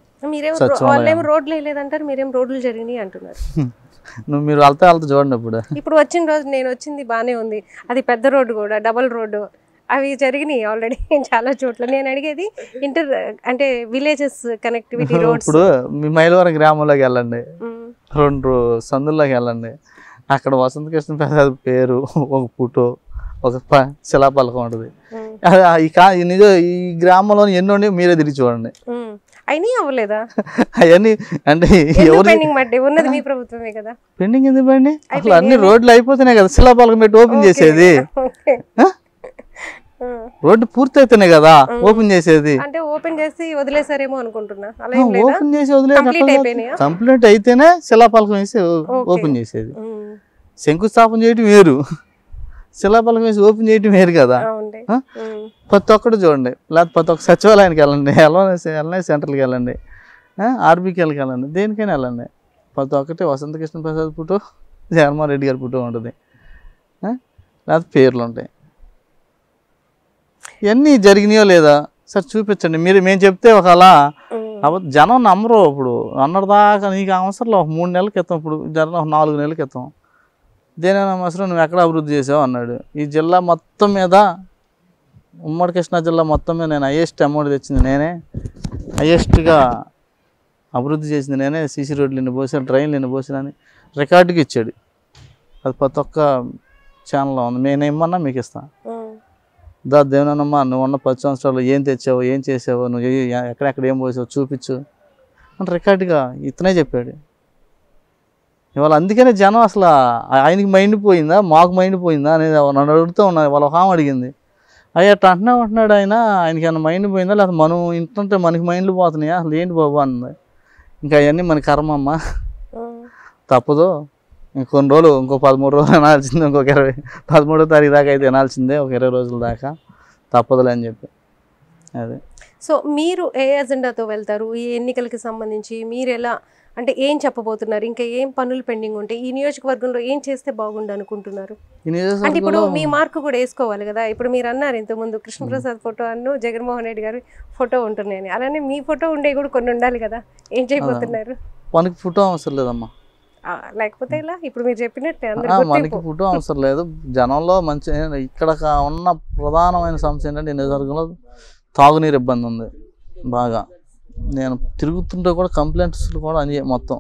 వాళ్ళేం రోడ్లు వేయలేదంటారు, మీరేం రోడ్లు జరిగినాయి అంటున్నారు. మీరు వెళ్తా చూడండి. ఇప్పుడు వచ్చిన రోజు నేను వచ్చింది బాగానే ఉంది, అది పెద్ద రోడ్డు కూడా, డబల్ రోడ్డు, అవి జరిగినాయి ఆల్రెడీ చాలా చోట్ల. నేను అడిగేది అంటే విలేజెస్ కనెక్టివిటీ రోడ్స్. ఇప్పుడు మీ మైలవరం గ్రామంలోకి వెళ్ళండి, 2 సందుల్లోకి వెళ్ళండి, అక్కడ వసంత కృష్ణ ప్రసాద్ పేరు, ఒక ఫోటో, ఒక శిలాపలకం ఉంటుంది. ఈ గ్రామంలో ఎన్ని ఉన్నాయి మీరే తిరిగి చూడండి. అయినా అవ్వలేదా? అవన్నీ అంటే ఉన్నది మీ ప్రభుత్వమే కదా. పెండింగ్ ఎందుకు పండి? అసలు అన్ని రోడ్లు అయిపోతున్నాయి కదా, శిలాపలకం పెట్టి ఓపెన్ చేసేది. రోడ్డు పూర్తి అయితేనే కదా ఓపెన్ చేసేది. అంటే ఓపెన్ చేసి వదిలేసారేమో అనుకుంటున్నా. ఓపెన్ చేసి వదిలేదు, కంప్లీట్ అయితేనే శిలాపలకం వేసి ఓపెన్ చేసేది. శంకుస్థాపన చేయటం వేరు, శిలాపలకం వేసి ఓపెన్ చేయటం వేరు కదా. ప్రతి ఒక్కటి చూడండి, లేకపోతే ప్రతి ఒక్క సచివాలయానికి వెళ్ళండి, ఎల్ఐ సెంటర్కి వెళ్ళండి, ఆర్బీకేలకి వెళ్ళండి, దేనికైనా వెళ్ళండి, ప్రతి ఒక్కటి వసంత కృష్ణ ప్రసాద్ ఫోటో, జగన్మోహన్ రెడ్డి గారి ఫోటో ఉంటుంది. లేకపోతే పేర్లు ఉంటాయి. ఇవన్నీ జరిగినాయో లేదా సరే చూపించండి. మేము చెప్తే ఒకలా జనం నమ్మరు. ఇప్పుడు అన్నదాకా నీకు అవసరంలో ఒక 3 నెలల క్రితం, ఇప్పుడు జనం ఒక 4 నెలల క్రితం దేనైనా అవసరం నువ్వు ఎక్కడ అభివృద్ధి చేసావు అన్నాడు. ఈ జిల్లా మొత్తం మీద, ఉమ్మడి కృష్ణా జిల్లా మొత్తం మీద నేను హైయెస్ట్ అమౌంట్ తెచ్చింది నేనే, హైయెస్ట్గా అభివృద్ధి చేసింది నేనే. సీసీ రోడ్లు ఎన్ని పోసాను, ట్రైన్లు ఎన్ని పోసాను అని రికార్డుకి ఇచ్చాడు. అది ప్రతి ఒక్క ఛానల్లో ఉంది. నేను ఏమన్నా మీకు ఇస్తాను. దేవనమ్మా నువ్వు ఉన్న 10 సంవత్సరాలు ఏం తెచ్చావు, ఏం చేసావు, నువ్వు ఎక్కడెక్కడ ఏం పోసావు చూపించు అని రికార్డుగా ఇతనే చెప్పాడు. ఇవాళ అందుకనే జనం అసలు ఆయనకి మైండ్ పోయిందా మాకు మైండ్ పోయిందా అనేది నన్ను అడుగుతూ ఉన్నారు. వాళ్ళ ఒక ఆమె అడిగింది, అయ్యా అట్లా అంటున్నాడు ఆయనకి ఏమైనా మైండ్ పోయిందా, లేకపోతే మనం ఇంటుంటే మనకి మైండ్లు పోతున్నాయా, అసలు ఏంటి బాబు అన్నది. ఇంకా అవన్నీ మన కర్మ అమ్మ, తప్పదు. ఇంకొన్ని రోజులు, ఇంకో 13 రోజులు వినాల్సిందే, ఇంకొక 13వ తారీఖు దాకా అయితే వినాల్సిందే, ఒక 20 రోజుల దాకా తప్పదులే అని చెప్పి. అదే. సో మీరు ఏ ఎజెండాతో వెళ్తారు ఈ ఎన్నికలకి సంబంధించి? మీరు ఎలా అంటే ఏం చెప్పబోతున్నారు? ఇంకా ఏం పనులు పెండింగ్ ఉంటాయి? ఈ నియోజకవర్గంలో ఏం చేస్తే బాగుండు అనుకుంటున్నారు? అంటే ఇప్పుడు మీ మార్కు కూడా వేసుకోవాలి కదా. ఇప్పుడు మీరు అన్నారు ఇంతకుముందు కృష్ణప్రసాద్ ఫోటో అన్ను జగన్మోహన్ రెడ్డి గారి ఫోటో ఉంటున్నాయని, అలానే మీ ఫోటో ఉండే కూడా కొన్ని ఉండాలి కదా. ఏం చేయబోతున్నారు? మనకి ఫోటో అవసరం లేదమ్మా. లేకపోతే ఇలా ఇప్పుడు మీరు చెప్పినట్టే మనకి ఫోటో అవసరం లేదు. జనంలో మంచి ఇక్కడ ఉన్న ప్రధానమైన సమస్య ఏంటంటే ఈ నియోజకవర్గంలో తాగునీరు ఇబ్బంది ఉంది బాగా. నేను తిరుగుతుంటే కూడా కంప్లైంట్స్ కూడా అని మొత్తం,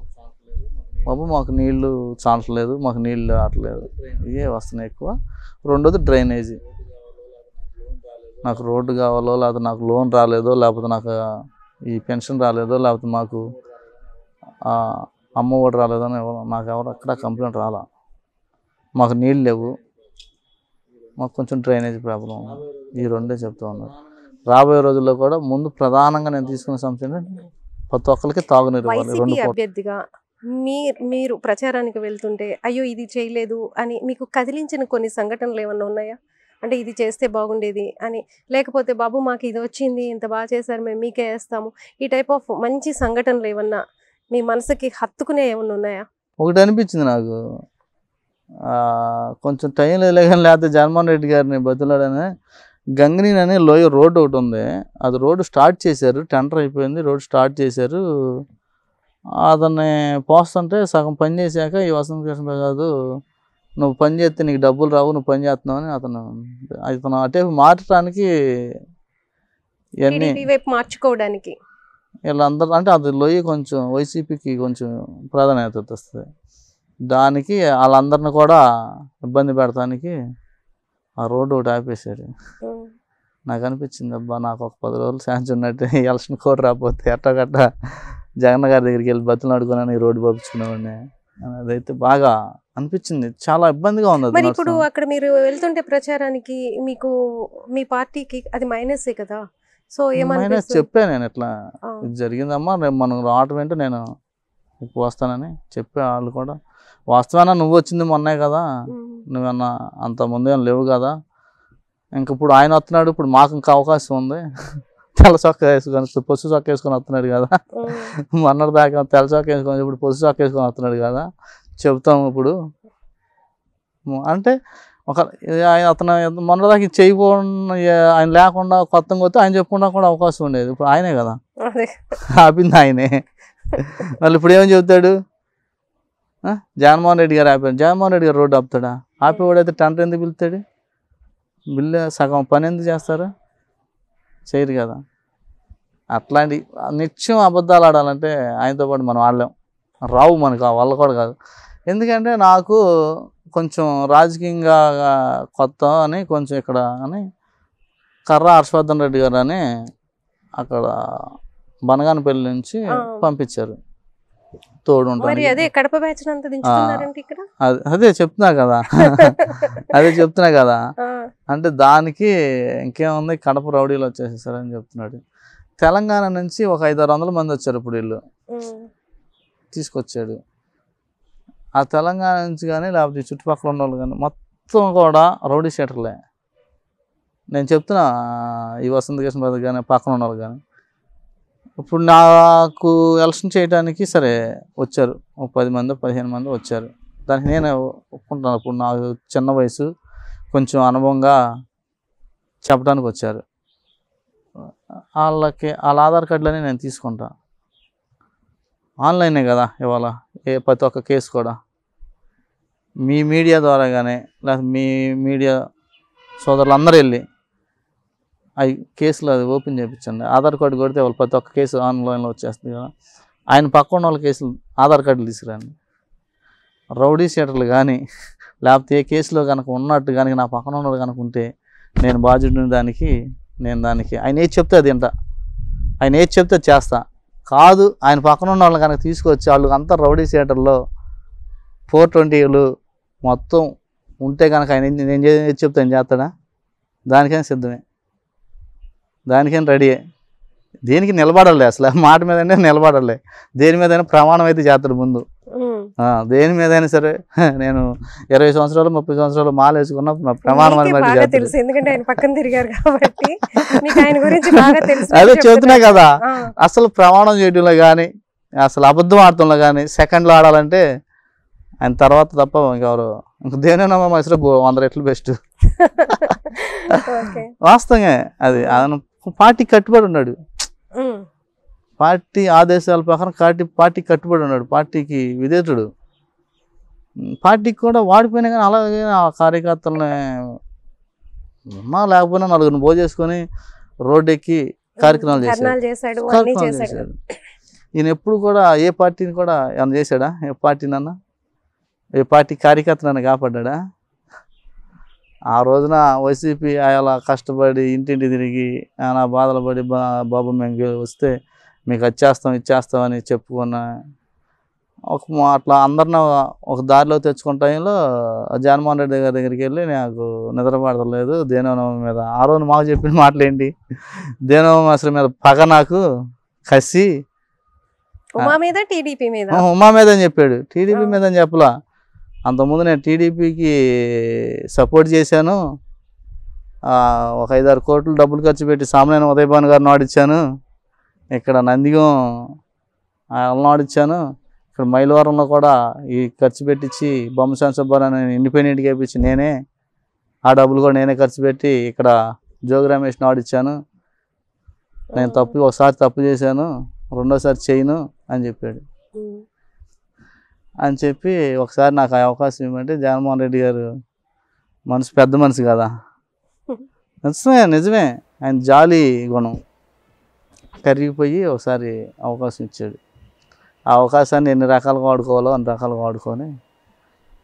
బాబు మాకు నీళ్లు చాలట్లేదు, మాకు నీళ్ళు రావట్లేదు, ఇవే వస్తున్నాయి ఎక్కువ. రెండోది డ్రైనేజీ, నాకు రోడ్డు కావాలో, లేకపోతే నాకు లోన్ రాలేదో, లేకపోతే నాకు ఈ పెన్షన్ రాలేదో, లేకపోతే మాకు అమ్మ ఒడి రాలేదో నాకు ఎవరు అక్కడ కంప్లైంట్ రాలా. మాకు నీళ్ళు లేవు, మాకు కొంచెం డ్రైనేజ్ ప్రాబ్లం, ఈ రెండే చెప్తూ ఉన్నారు. రాబోయే రోజుల్లో కూడా ముందు ప్రధానంగా నేను తీసుకునే సమస్య ఏంటంటే ప్రతి ఒక్కరికి తాగునీరు. అభ్యర్థిగా మీరు ప్రచారానికి వెళ్తుంటే అయ్యో ఇది చేయలేదు అని మీకు కదిలించిన కొన్ని సంఘటనలు ఏమన్నా ఉన్నాయా? అంటే ఇది చేస్తే బాగుండేది అని, లేకపోతే బాబు మాకు ఇది వచ్చింది, ఇంత బాగా చేశారు, మేము మీకే వేస్తాము, ఈ టైప్ ఆఫ్ మంచి సంఘటనలు ఏమన్నా మీ మనసుకి హత్తుకునే ఏమన్నా ఉన్నాయా? ఒకటి అనిపించింది నాకు, కొంచెం టైం లేదని, లేకపోతే జగన్మోహన్ రెడ్డి గారిని బతులాడని గంగినీని అనే లోయ రోడ్డు ఒకటి ఉంది, అది రోడ్డు స్టార్ట్ చేశారు, టెండర్ అయిపోయింది, రోడ్డు స్టార్ట్ చేశారు. అతన్ని పోస్తుంటే సగం పని చేశాక ఈ వసంత కృష్ణ ప్రసాద్ నువ్వు పని చేస్తే నీకు డబ్బులు రావు, నువ్వు పని చేస్తున్నావు అని అతను అటే మార్చడానికి ఇవన్నీ మార్చుకోవడానికి వీళ్ళందరూ, అంటే అది లోయ కొంచెం వైసీపీకి కొంచెం ప్రాధాన్యత వస్తుంది, దానికి వాళ్ళందరిని కూడా ఇబ్బంది పెడతానికి ఆ రోడ్డు ఒకటి ఆపేశాడు. నాకు అనిపించింది అబ్బా నాకు ఒక 10 రోజులు ఛాన్స్ ఉన్నట్టు, ఎలక్షన్ కోడ్ రాకపోతే ఎట్టగట్ట జగన్ గారి దగ్గరికి వెళ్ళి బతులు అడుగున్నాను, ఈ రోడ్డు పంపించుకునేవాడిని. అదైతే బాగా అనిపించింది, చాలా ఇబ్బందిగా ఉంది. మరి ఇప్పుడు అక్కడ మీరు వెళ్తుంటే ప్రచారానికి మీకు మీ పార్టీకి అది మైనసే కదా. సో ఏమైనా చెప్పాను నేను, ఇట్లా ఇది జరిగిందమ్మా, రేపు మనం రావటం ఏంటో నేను వస్తానని చెప్పే. వాళ్ళు కూడా వాస్తవాన నువ్వు వచ్చింది మొన్నే కదా, నువ్వన్నా అంత ముందు ఏం లేవు కదా, ఇంక ఇప్పుడు ఆయన వస్తున్నాడు, ఇప్పుడు మాకు ఇంకా అవకాశం ఉంది, తెల్ల చొక్కా వేసుకొని పొసు చొక్కా వేసుకొని వస్తున్నాడు కదా, మొన్నటి దాకా తెల్ల చొక్కా వేసుకొని ఇప్పుడు పొసు చొక్కా వేసుకొని వస్తున్నాడు కదా, చెబుతాము ఇప్పుడు అంటే ఒక అతను మొన్నదాకా చేయకుండా ఆయన లేకుండా కొత్తగా వస్తే ఆయన చెప్పుకున్నా కూడా అవకాశం ఉండేది. ఇప్పుడు ఆయనే కదా ఆపింది, ఆయనే. వాళ్ళు ఇప్పుడు ఏమని చెబుతాడు, జగన్మోహన్ రెడ్డి గారు ఆపారు, జగన్మోహన్ రెడ్డి గారు రోడ్డు ఆపుతాడా? ఆపేవాడైతే టెండర్ ఎందుకు పిలుస్తాడు? బిల్లు సగం పని ఎందుకు చేస్తారు? చేయరు కదా. అట్లాంటి నిత్యం అబద్ధాలు ఆడాలంటే ఆయనతో పాటు మనం ఆడలేం, రావు మనకు, ఆ వల్ల కూడా కాదు. ఎందుకంటే నాకు కొంచెం రాజకీయంగా కొత్త అని కొంచెం ఇక్కడ అని కర్ర హర్షవర్ధన్ రెడ్డి గారు అని అక్కడ బనగానపల్లి నుంచి పంపించారు తోడు ఉంటాను. అదే చెప్తున్నా కదా అదే చెప్తున్నా కదా. అంటే దానికి ఇంకేముంది, కడప రౌడీలు వచ్చేసేసారని చెప్తున్నాడు. తెలంగాణ నుంచి ఒక 500-600 మంది వచ్చారు ఇప్పుడు వీళ్ళు తీసుకొచ్చాడు. ఆ తెలంగాణ నుంచి కానీ లేకపోతే చుట్టుపక్కల ఉన్న వాళ్ళు కానీ మొత్తం కూడా రౌడీ షీటర్లే. నేను చెప్తున్నా ఈ వసంత కృష్ణ ప్రసాద్ కానీ పక్కన ఉన్న వాళ్ళు కానీ. ఇప్పుడు నాకు ఎలక్షన్ చేయడానికి సరే వచ్చారు, 10 మంది 15 మంది వచ్చారు. దానికి నేను ఒప్పుకుంటాను. ఇప్పుడు నాకు చిన్న వయసు, కొంచెం అనుభవంగా చెప్పడానికి వచ్చారు. వాళ్ళ ఆధార్ కార్డులని నేను తీసుకుంటా. ఆన్లైనే కదా ఇవాళ ప్రతి ఒక్క కేసు కూడా. మీ మీడియా ద్వారా కానీ లేకపోతే మీ మీడియా సోదరులు అందరూ వెళ్ళి అవి కేసులు అది ఓపెన్ చేయించండి. ఆధార్ కార్డు కొడితే వాళ్ళు ప్రతి ఒక్క కేసు ఆన్లైన్లో వచ్చేస్తుంది కదా. ఆయన పక్కన వాళ్ళ కేసులు ఆధార్ కార్డులు తీసుకురండి. రౌడీ షీటర్లు కానీ లేకపోతే ఏ కేసులో కనుక ఉన్నట్టు కనుక నా పక్కన ఉన్నది కనుక ఉంటే నేను బాధ్యుడిని దానికి ఆయన ఏది చెప్తే అది వింటా, ఆయన ఏది చెప్తే చేస్తా. కాదు ఆయన పక్కన ఉన్న వాళ్ళని కనుక తీసుకొచ్చి వాళ్ళు అంతా రౌడీ షీటర్లో 420లు మొత్తం ఉంటే కనుక ఆయన నేను ఏది చెప్తే ఆయన చేస్తాడా? దానికైనా సిద్ధమే, దానికైనా రెడీయే. దేనికి నిలబడాలి, అసలు మాట మీదనే నిలబడాలి. దేని మీదైనా ప్రమాణం అయితే చేస్తాడు ముందు. దేని మీదైనా సరే నేను 20 సంవత్సరాలు 30 సంవత్సరాలు మాల వేసుకున్న ప్రమాణం అని తెలుసు, ఎందుకంటే ఆయన పక్కన తిరిగారు కాబట్టి మీకు ఆయన గురించి బాగా తెలుసు. అదే చెబుతున్నా కదా, అసలు ప్రమాణం చేయడంలో కానీ అసలు అబద్ధం ఆడటంలో కానీ సెకండ్లో ఆడాలంటే ఆయన తర్వాత తప్ప ఇంకెవరు ఇంక దేనినమ్మ మసలు 100 రెట్లు బెస్ట్. వాస్తవంగా అది ఆయన పార్టీ కట్టుబడి ఉన్నాడు, పార్టీ ఆదేశాల ప్రకారం పార్టీ కట్టుబడి ఉన్నాడు, పార్టీకి విధేయుడు. పార్టీకి కూడా వాడిపోయినా కానీ అలాగే ఆ కార్యకర్తలని ఉన్నా లేకపోయినా నలుగురిని చేసుకొని రోడ్డు ఎక్కి కార్యక్రమాలు చేశాడు. ఈయన ఎప్పుడు కూడా ఏ పార్టీని కూడా ఏమన్నా చేశాడా? ఏ పార్టీనన్నా ఏ పార్టీ కార్యకర్తనన్నా కాపాడ్డా? ఆ రోజున వైసీపీ అలా కష్టపడి ఇంటింటి తిరిగి ఆయన బాధలు పడి బాబు మేము వస్తే మీకు ఇచ్చేస్తామని చెప్పుకున్న అట్లా అందరిని ఒక దారిలో తెచ్చుకున్న టైంలో జగన్మోహన్ రెడ్డి గారి దగ్గరికి వెళ్ళి నాకు నిద్ర పడతలేదు దేనవనవమి మీద. ఆ రోజు మాకు చెప్పిన మాటలు ఏంటి? దేనవనవమి అసలు మీద పగ, నాకు కసి, ఉమా మీద టీడీపీ మీద అని చెప్పాడు. టీడీపీ మీద అని చెప్పలా. అంతకుముందు నేను టీడీపీకి సపోర్ట్ చేశాను, ఒక 5-6 కోట్లు డబ్బులు ఖర్చు పెట్టి సామాన్య ఉదయభాన్ గారిని ఆడిచ్చాను, ఇక్కడ నందిగం వాళ్ళని ఆడిచ్చాను, ఇక్కడ మైలవరంలో కూడా ఈ ఖర్చు పెట్టించి బొమ్మసాని సుబ్బారావు ఇండిపెండెంట్గా వేయించి నేనే ఆ డబ్బులు కూడా నేనే ఖర్చు పెట్టి ఇక్కడ జోగి రమేష్ని ఆడిచ్చాను, నేను ఒకసారి తప్పు చేశాను, రెండోసారి చేయను అని చెప్పాడు. అని చెప్పి ఒకసారి నాకు ఆ అవకాశం ఇవ్వమంటే జగన్మోహన్ రెడ్డి గారు పెద్ద మనసు కదా, నిజమే ఆయన జాలి గుణం కరిగిపోయి ఒకసారి అవకాశం ఇచ్చాడు. ఆ అవకాశాన్ని ఎన్ని రకాలుగా వాడుకోవాలో అన్ని రకాలుగా వాడుకొని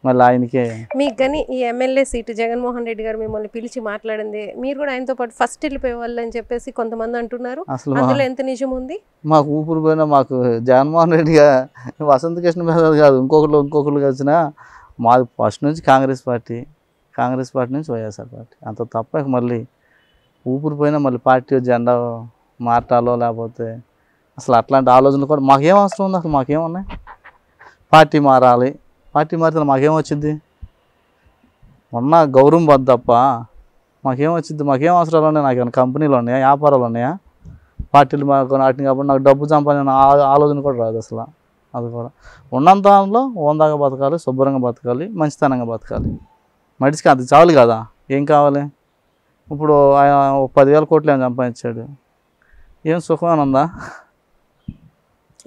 మళ్ళీ ఆయనకే. మీకు కానీ ఈ ఎమ్మెల్యే సీటు జగన్మోహన్ రెడ్డి గారు మిమ్మల్ని పిలిచి మాట్లాడింది, మీరు కూడా ఆయనతో పాటు ఫస్ట్ వెళ్ళిపోయేవాళ్ళు అని చెప్పేసి కొంతమంది అంటున్నారు. అసలు అందులో ఎంత నిజం ఉంది? మాకు ఊపిరి పోయినా మాకు జగన్మోహన్ రెడ్డి గారు వసంత కృష్ణ ప్రసాద్ కాదు, ఇంకొకరు కలిసిన మాది ఫస్ట్ నుంచి కాంగ్రెస్ పార్టీ నుంచి వైఎస్ఆర్ పార్టీ, అంత తప్ప మళ్ళీ ఊపిరి పోయినా మళ్ళీ పార్టీ జెండా మార్చాలో లేకపోతే అసలు అట్లాంటి ఆలోచనలు కూడా మాకేం అవసరం ఉంది? అసలు మాకేమున్నాయి? పార్టీ మారాలి, పార్టీ మారితే మాకేమొచ్చింది? ఉన్న గౌరవం పొద్దు తప్ప మాకేమొచ్చింది? మాకేం అవసరాలు ఉన్నాయి? నాకు ఏమైనా కంపెనీలు ఉన్నాయా, వ్యాపారాలు ఉన్నాయా? పార్టీలు వాటిని కాబట్టి నాకు డబ్బు సంపాదన ఆలోచన కూడా రాదు అసలు. అది కూడా ఉన్నంత దాంట్లో ఓందాగా బతకాలి, శుభ్రంగా బతకాలి, మంచితనంగా బతకాలి. మనిషికి అది చాలు కదా, ఏం కావాలి? ఇప్పుడు ఆయన 10,000 కోట్లు ఏం సంపాదించాడు, ఏం సుఖమైన ఉందా?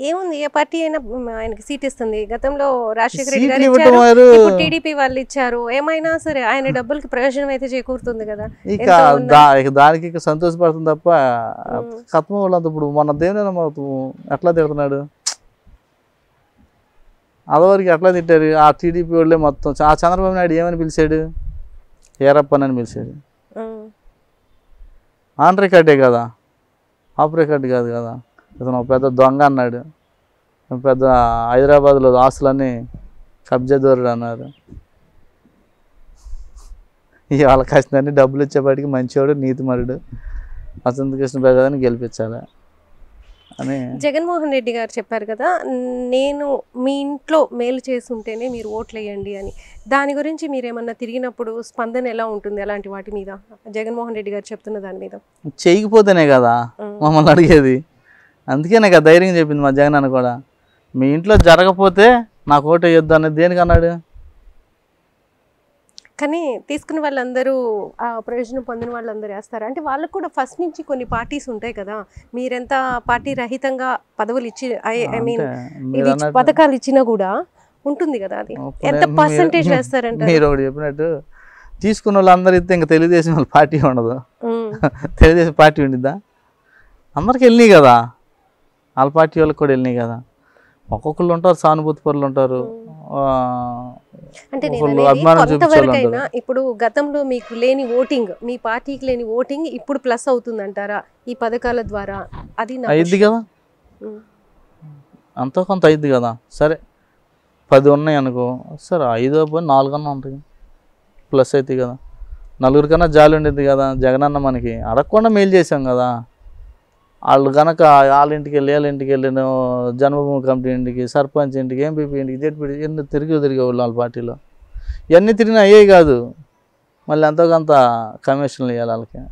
ఏముంది? ఏ పార్టీ అయినా ఆయనకి సీట్ ఇస్తుంది. గతంలో రాజశేఖర రెడ్డి గారు ఇచ్చారు, ఇప్పుడు టీడీపీ వాళ్ళు ఇచ్చారు. ఏమైనా సరే ఆయన డబ్బులకి ప్రయోజనం అయితే చేకూరుతుంది కదా. ఇక దానికి ఇక సంతోషపడుతుంది తప్ప కథమ వాళ్ళంతా. ఇప్పుడు మన దేవుని ఎట్లా తిడుతున్నాడు, అదవరికి ఎట్లా తిట్టారు ఆ టీడీపీ వాళ్ళే మొత్తం. ఆ చంద్రబాబు నాయుడు ఏమని పిలిచాడు? ఏరప్పని అని పిలిచాడు. ఆన్ రికార్డే కదా, ఆఫ్ రికార్డు కాదు కదా. ఇతను ఒక పెద్ద దొంగ అన్నాడు, పెద్ద హైదరాబాద్లో ఆస్తులన్నీ కబ్జాదారుడు అన్నారు. ఇవాళ కష్టన్ని డబ్బులు ఇచ్చేపాటికి మంచివాడు, నీతిమరుడు వసంత కృష్ణ ప్రసాద్ని గెలిపించాలి అని జగన్మోహన్ రెడ్డి గారు చెప్పారు కదా, నేను మీ ఇంట్లో మేలు చేస్తుంటేనే మీరు ఓట్లు వేయండి అని. దాని గురించి మీరు ఏమన్నా తిరిగినప్పుడు స్పందన ఎలా ఉంటుంది? అలాంటి వాటి మీద జగన్మోహన్ రెడ్డి గారు చెప్తున్న దాని మీద. చేయకపోతేనే కదా మమ్మల్ని అడిగేది. అందుకే నాకు ధైర్యం చెప్పింది మా జగన్ అన్న కూడా. మీ ఇంట్లో జరగకపోతే నాకు ఓటు వేయొద్దు అనేది దేనికి అన్నాడు? కానీ తీసుకున్న వాళ్ళందరూ ఆ ప్రయోజనం పొందిన వాళ్ళందరూ వేస్తారు. అంటే వాళ్ళకు కూడా ఫస్ట్ నుంచి కొన్ని పార్టీస్ ఉంటాయి కదా, మీరెంత పార్టీ రహితంగా పదవులు ఇచ్చి ఐ మీన్ మీరు ఇది పథకాలు ఇచ్చినా కూడా ఉంటుంది కదా, అది ఎంత పర్సంటేజ్ వేస్తారంట? మీరు ఒకటి చెప్పినట్టు తీసుకున్న వాళ్ళందరూ ఇస్తే ఇంకా తెలుగుదేశం వాళ్ళ పార్టీ ఉండదు. తెలుగుదేశం పార్టీ ఉండిద్దా? అందరికి వెళ్ళినాయి కదా, వాళ్ళ పార్టీ వాళ్ళకి కూడా వెళ్ళినాయి కదా. ఒక్కొక్కళ్ళు ఉంటారు, సానుభూతి పరులు ఉంటారు, అంటే అభిమానం కొంతవరకైనా ఇప్పుడు గతంలో మీకు లేని ఓటింగ్, మీ పార్టీకి లేని ఓటింగ్ ఇప్పుడు ప్లస్ అవుతుందంటారా ఈ పథకాల ద్వారా? అది అయింది కదా, అంతా కొంత అయింది కదా. సరే 10 ఉన్నాయి అనుకో, సరే 5 పోయి 4 అన్నా ఉంటాయి, ప్లస్ అవుతాయి కదా. నలుగురి కన్నా జాలి ఉండేది కదా. జగనన్న మనకి అడగకుండా మేలు చేసాం కదా. వాళ్ళు కనుక వాళ్ళ ఇంటికి వెళ్ళి వీళ్ళ ఇంటికి వెళ్ళిన జన్మభూమి కమిటీ ఇంటికి, సర్పంచ్ ఇంటికి, ఎంపీపీ ఇంటికి, జెడ్పీ ఎన్ని తిరిగేవాళ్ళు వాళ్ళ పార్టీలో. ఇవన్నీ తిరిగినా అయ్యాయి కాదు, మళ్ళీ ఎంతో కొంత కమిషన్లు ఇవ్వాలి వాళ్ళకి,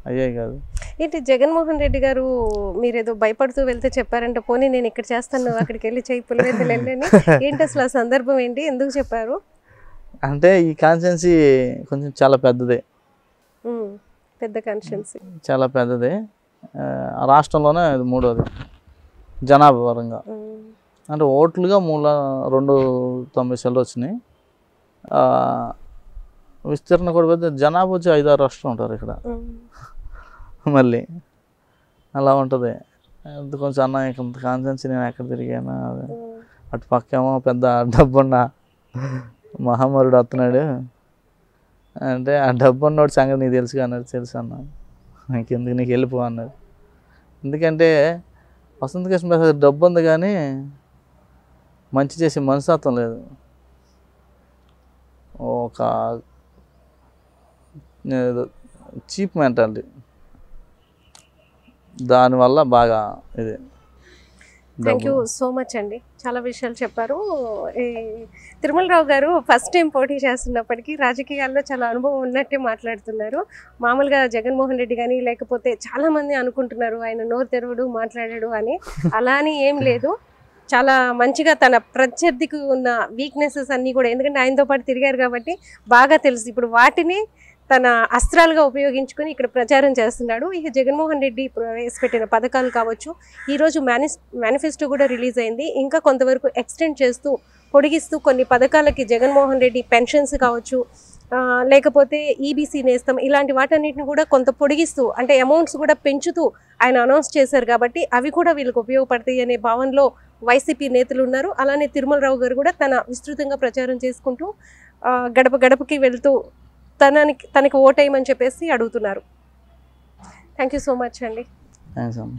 అయ్యాయి కాదు. ఏంటి జగన్మోహన్ రెడ్డి గారు మీరేదో భయపడుతూ వెళ్తే చెప్పారంటే, పోనీ నేను ఇక్కడ చేస్తాను అక్కడికి వెళ్ళి చేయి పులివెందులు వెళ్ళని, ఏంటి అసలు ఆ సందర్భం ఏంటి, ఎందుకు చెప్పారు? అంటే ఈ కాన్స్టిట్యున్సీ కొంచెం చాలా పెద్దదే, పెద్ద కాన్స్టిట్యున్సీ, చాలా పెద్దదే. రాష్ట్రంలోనే ఇది 3వది జనాభా పరంగా. అంటే ఓట్లుగా 290 చిల్లర వచ్చినాయి. విస్తీర్ణ కూడా పెద్ద, జనాభా వచ్చి 5-6 రాష్ట్రాలు ఉంటారు ఇక్కడ. మళ్ళీ అలా ఉంటుంది. కొంచెం అన్న ఇంత కాన్స్టిట్యున్సీ నేను ఎక్కడ తిరిగాను, అటు పక్కేమో పెద్ద డబ్బున్న మహామరుడు వస్తున్నాడు అంటే, ఆ డబ్బున్నోడు సంగతి నీకు తెలుసు అన్నాడు. తెలుసు అన్న, ఇంకెందుకు నీకు వెళ్ళిపో అన్నాడు. ఎందుకంటే వసంత కృష్ణ ప్రసాద్ డబ్బు ఉంది కానీ మంచి చేసే మనస్తత్వం లేదు. ఒక చీప్ మెంటాలిటీ, దానివల్ల బాగా ఇది. థ్యాంక్ యూ సో మచ్ అండి, చాలా విషయాలు చెప్పారు. తిరుమలరావు గారు ఫస్ట్ టైం పోటీ చేస్తున్నప్పటికీ రాజకీయాల్లో చాలా అనుభవం ఉన్నట్టే మాట్లాడుతున్నారు. మామూలుగా జగన్మోహన్ రెడ్డి కానీ లేకపోతే చాలామంది అనుకుంటున్నారు ఆయన నోరు తెరవడు మాట్లాడాడు అని, అలా అని ఏం లేదు. చాలా మంచిగా తన ప్రత్యర్థికి ఉన్న వీక్నెసెస్ అన్నీ కూడా, ఎందుకంటే ఆయనతో పాటు తిరిగారు కాబట్టి బాగా తెలుసు. ఇప్పుడు వాటిని తన అస్త్రాలుగా ఉపయోగించుకొని ఇక్కడ ప్రచారం చేస్తున్నాడు. ఇక జగన్మోహన్ రెడ్డి ప్రవేశపెట్టిన పథకాలు కావచ్చు, ఈరోజు మేనిఫెస్టో కూడా రిలీజ్ అయింది. ఇంకా కొంతవరకు ఎక్స్టెండ్ చేస్తూ పొడిగిస్తూ కొన్ని పథకాలకి జగన్మోహన్ రెడ్డి పెన్షన్స్ కావచ్చు, లేకపోతే ఈబీసీ నేస్తం, ఇలాంటి వాటన్నిటిని కూడా కొంత పొడిగిస్తూ, అంటే అమౌంట్స్ కూడా పెంచుతూ ఆయన అనౌన్స్ చేశారు. కాబట్టి అవి కూడా వీళ్ళకి ఉపయోగపడతాయి అనే భావనలో వైసీపీ నేతలు ఉన్నారు. అలానే తిరుమలరావు గారు కూడా తన విస్తృతంగా ప్రచారం చేసుకుంటూ గడప గడపకి వెళ్తూ తనకి ఓటేయమని చెప్పేసి అడుగుతున్నారు. థ్యాంక్ యూ సో మచ్ అండి. థ్యాంక్స్ అమ్మ.